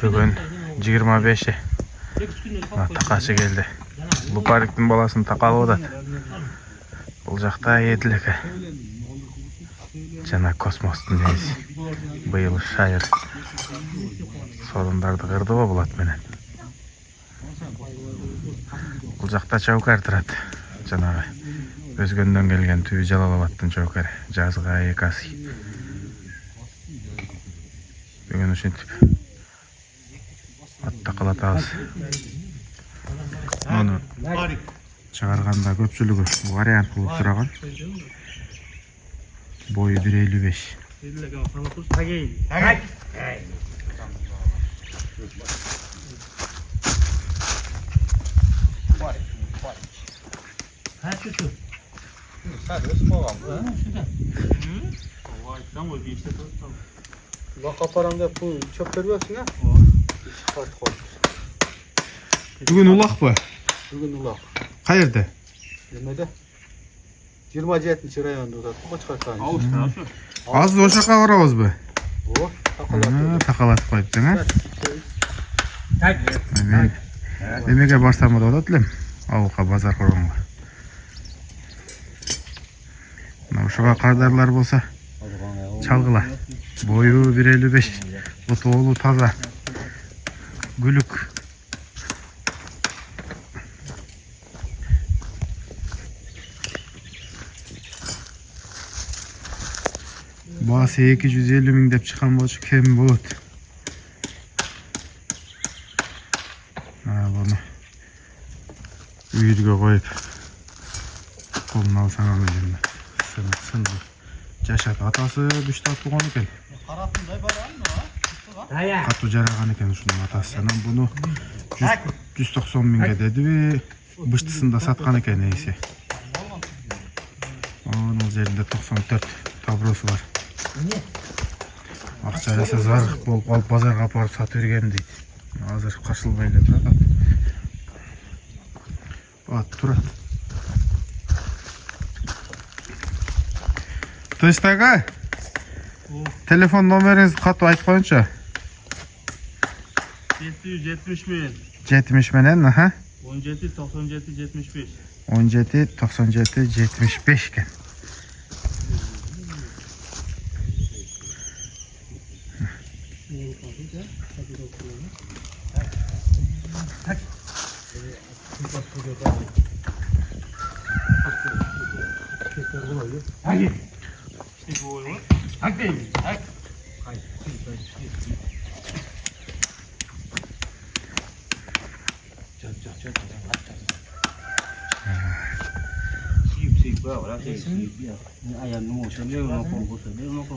Bugün 25'i. Taqaşı geldi. Luparik'in balasını taqalı odat. Бұл жақта еділігі. Жана космостың несі. Бұйыл шайыр. Сорындарды қырды ба бұлат менен. Бұл жақта чаукар тұрады. Жанағы өзгөндөн келген түйі Жалалабадтың чаукары. Жазға екасы. Бүгін үшінтіп. Атта қалатабыз. Оны чыгарганда көпчүлүгү вариант болуп турган. Бою 1.55. Бүгүн улак бы? Бүгін ұлақ. Қайерде? Немеде? 27-ші районда ұзады. Қочқартқан. Аз ошаққа қарауыз бы? О, тақалатып. Тақалатып қойыптың, Немеге барсам да отатылым? Ауылға базар құрғанға. Ошаға қардарлар болса, чалғыла. Бойы 1.55. Бұты олу таза. Гүлік. Басы 250 мың деп чыққан болшы кем болады. Бұны үйірге қойып қолын алсаң алайын. Сынды. Жашат атасы бүшті атылған екен. Қату жараған екен ұшының атасы. Санан бұны 190 мыңға деді бе бұштысында сатқан екен ейсе. Оның жерінде 94 табросы бар. Ақша есе зарық болып қалып базарға апарып сатып берген дейді. Азыр қашылмай келе тұрады. От тұрады. Тойстаға телефон номеріңізді қатып айтып қойынша. 770 мен. 70 менен, 17-97-75. 17-97-75 кен. Ayam nunggu sendiri, nunggu sendiri, nunggu